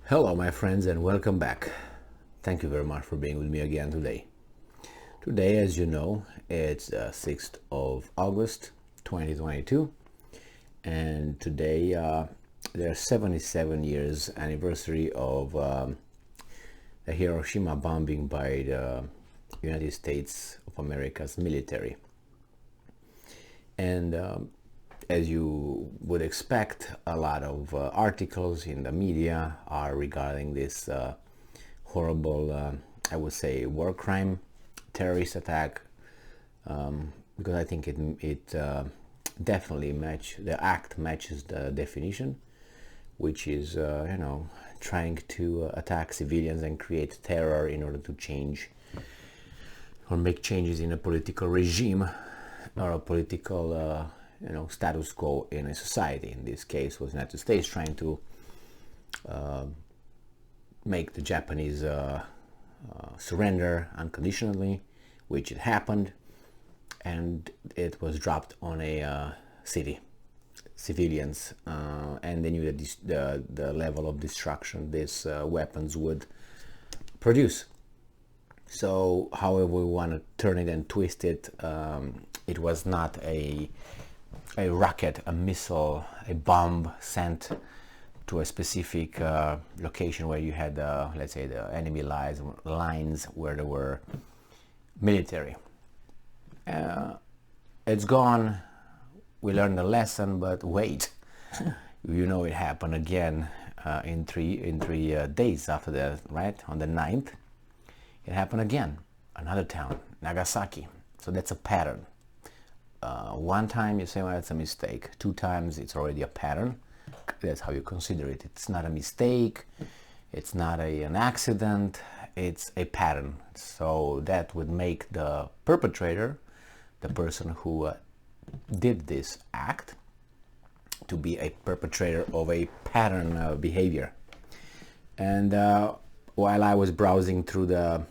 Hello my friends and welcome back. Thank you very much for being with me again today. Today, as you know, it's 6th of August 2022, and today there's 77 years anniversary of the Hiroshima bombing by the United States of America's military. And as you would expect, a lot of articles in the media are regarding this horrible, I would say, war crime, terrorist attack, because I think it definitely the act matches the definition, which is, trying to attack civilians and create terror in order to change or make changes in a political regime or a political status quo in a society. In this case was the United States trying to make the Japanese surrender unconditionally, which it happened, and it was dropped on a city, civilians, and they knew that the level of destruction these weapons would produce. So however we want to turn it and twist it, it was not a rocket, a missile, a bomb sent to a specific location where you had, let's say, the enemy lines where there were military. It's gone. We learned the lesson, but wait, it happened again in three days after that, right? On the 9th, it happened again. Another town, Nagasaki. So that's a pattern. One time you say, well, it's a mistake. 2 times it's already a pattern. That's how you consider it. It's not a mistake. It's not an accident. It's a pattern. So that would make the perpetrator, the person who did this act, to be a perpetrator of a pattern behavior. And while I was browsing through the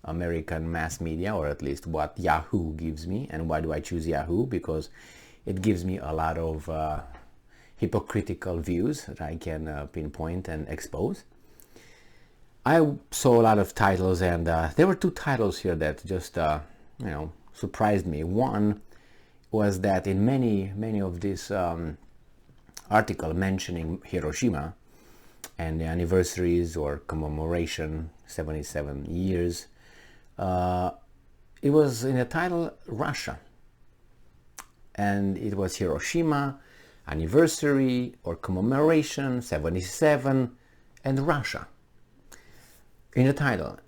American mass media, or at least what Yahoo gives me, and why do I choose Yahoo? Because it gives me a lot of hypocritical views that I can pinpoint and expose. I saw a lot of titles, and there were 2 titles here that just surprised me. One was that in many of these articles mentioning Hiroshima and the anniversaries or commemoration, 77 years, it was in the title Russia, and it was Hiroshima anniversary or commemoration 77 and Russia in the title.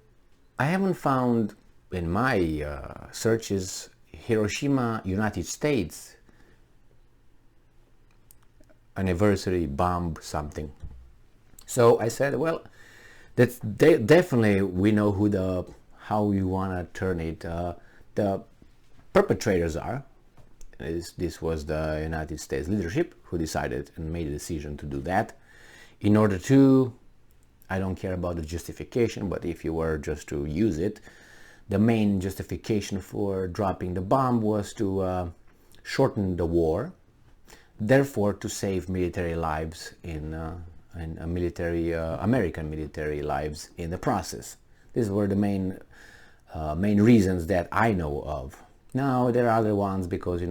I haven't found in my searches Hiroshima United States anniversary bomb something. So I said, well, that's definitely, we know how you want to turn it. The perpetrators are. This was the United States leadership who decided and made a decision to do that in order to, I don't care about the justification, but if you were just to use it, the main justification for dropping the bomb was to shorten the war, therefore to save military lives in American military lives in the process. These were the main reasons that I know of. Now there are other ones because it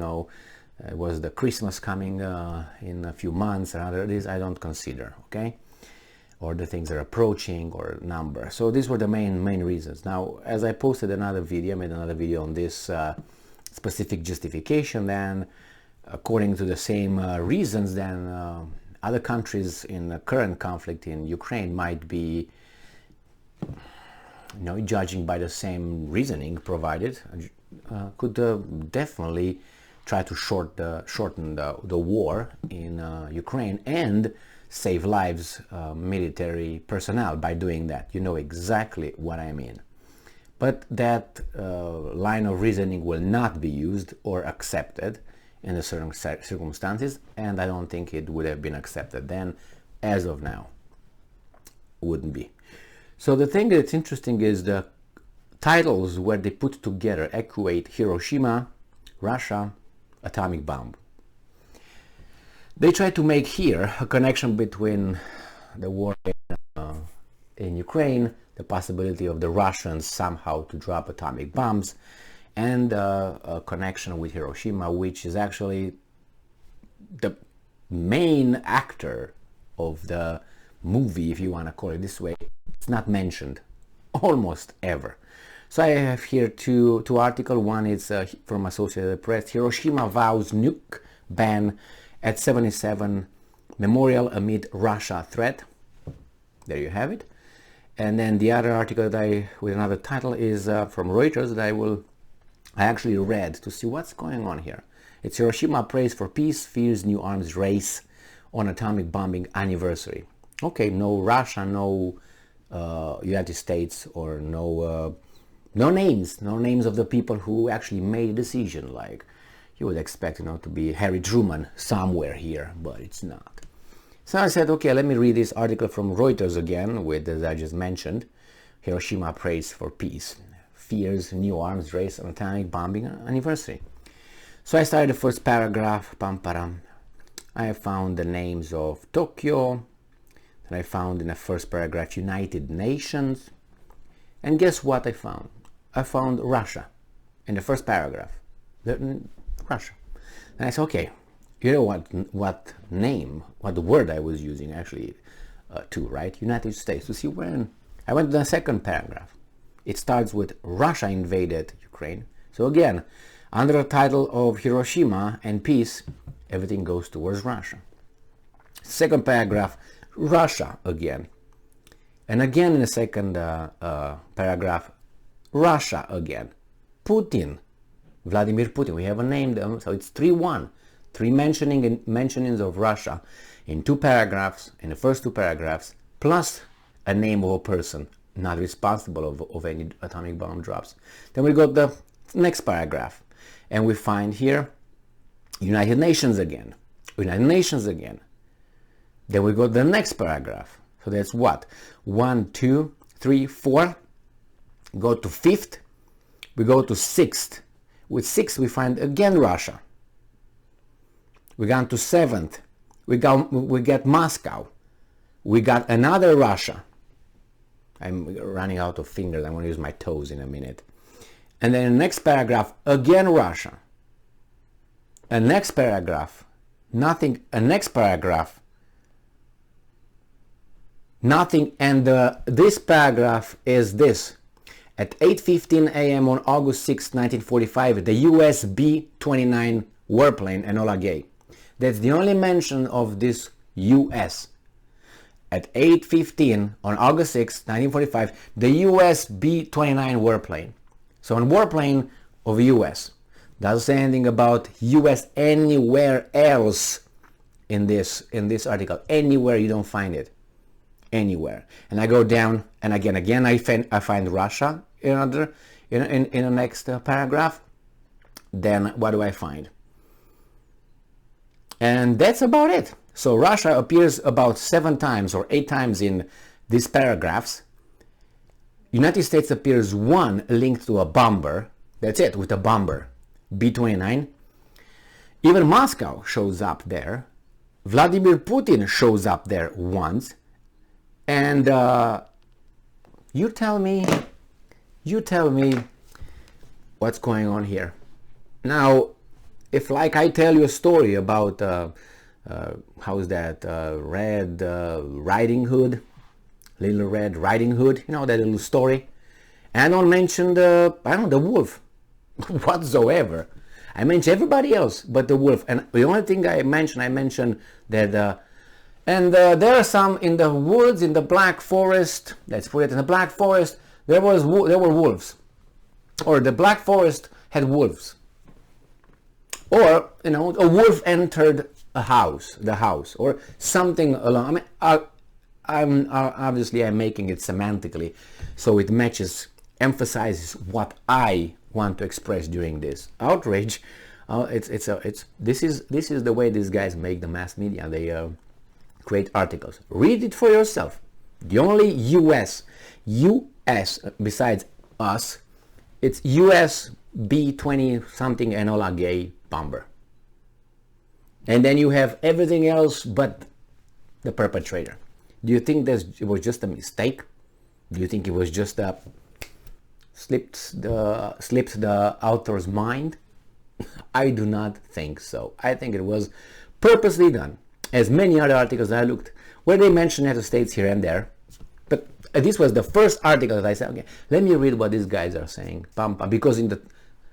was the Christmas coming in a few months, and other these I don't consider, okay, or the things are approaching or number. So these were the main reasons. Now, as I posted another video, made another video on this specific justification, then according to the same reasons, then other countries in the current conflict in Ukraine might be judging by the same reasoning provided, could definitely try to shorten the war in Ukraine and save lives, military personnel, by doing that. You know exactly what I mean. But that line of reasoning will not be used or accepted in the certain circumstances, and I don't think it would have been accepted then. As of now, wouldn't be. So the thing that's interesting is the titles where they put together equate Hiroshima, Russia, atomic bomb. They try to make here a connection between the war in in Ukraine, the possibility of the Russians somehow to drop atomic bombs, and a connection with Hiroshima, which is actually the main actor of the movie, if you want to call it this way. It's not mentioned almost ever. So I have here two articles. One is from Associated Press. Hiroshima vows nuke ban at 77 memorial amid Russia threat. There you have it. And then the other article that with another title is from Reuters that I actually read to see what's going on here. It's Hiroshima prays for peace, fears new arms race on atomic bombing anniversary. Okay, no Russia, no United States, or no names of the people who actually made a decision. Like you would expect, to be Harry Truman somewhere here, but it's not. So I said, okay, let me read this article from Reuters again, with as I just mentioned, Hiroshima prays for peace, fears new arms race on atomic bombing anniversary. So I started the first paragraph. I found the names of Tokyo. Then I found in the first paragraph United Nations. And guess what I found? I found Russia in the first paragraph. Russia. And I said, okay, you know what word I was using actually to, right? United States. To see when I went to the second paragraph. It starts with Russia invaded Ukraine. So again, under the title of Hiroshima and peace, everything goes towards Russia. Second paragraph, Russia again. And again in the second paragraph, Russia again. Putin, Vladimir Putin. We have a name, so it's 3-1. Three mentionings of Russia in two paragraphs, in the first two paragraphs, plus a name of a person not responsible of any atomic bomb drops. Then we got the next paragraph, and we find here United Nations again. United Nations again. Then we got the next paragraph. So that's what? 1, 2, 3, 4. Go to fifth. We go to sixth. With sixth we find again Russia. We got to seventh. We get Moscow. We got another Russia. I'm running out of fingers. I'm going to use my toes in a minute. And then the next paragraph, again Russia. A next paragraph, nothing. A next paragraph, nothing. And this paragraph is this. At 8:15 a.m. on August 6, 1945, the US B-29 warplane, Enola Gay. That's the only mention of this US. At 8:15 on August 6, 1945, the US B-29 warplane. So a warplane of US. Doesn't say anything about US anywhere else in this article. Anywhere you don't find it. Anywhere. And I go down, and again I find Russia in the next paragraph. Then what do I find? And that's about it. So Russia appears about 7 times or 8 times in these paragraphs. United States appears 1 linked to a bomber. That's it, with a bomber. B-29. Even Moscow shows up there. Vladimir Putin shows up there once. And you tell me what's going on here. Now, if like I tell you a story about how's that Red Riding Hood, Little Red Riding Hood, that little story, and I don't mention the wolf whatsoever. I mention everybody else but the wolf, and the only thing I mention that and there are some in the woods, in the Black Forest. Let's put it in the Black Forest. There were wolves, or the Black Forest had wolves. Or, a wolf entered the house, or something along. I'm making it semantically, so it emphasizes what I want to express during this outrage. This is the way these guys make the mass media. They create articles. Read it for yourself. The only U.S. besides us, it's U.S. B-20 something Enola Gay bomber. And then you have everything else but the perpetrator. Do you think it was just a mistake? Do you think it was just slipped the author's mind? I do not think so. I think it was purposely done. As many other articles I looked where they mention United States here and there, but this was the first article that I said, okay, let me read what these guys are saying. Pam, pam. Because in the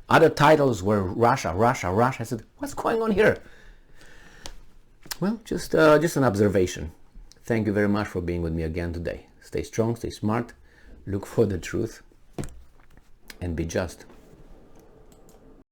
other titles were Russia, Russia, Russia. I said, what's going on here? Well, just an observation. Thank you very much for being with me again today. Stay strong, stay smart, look for the truth, and be just.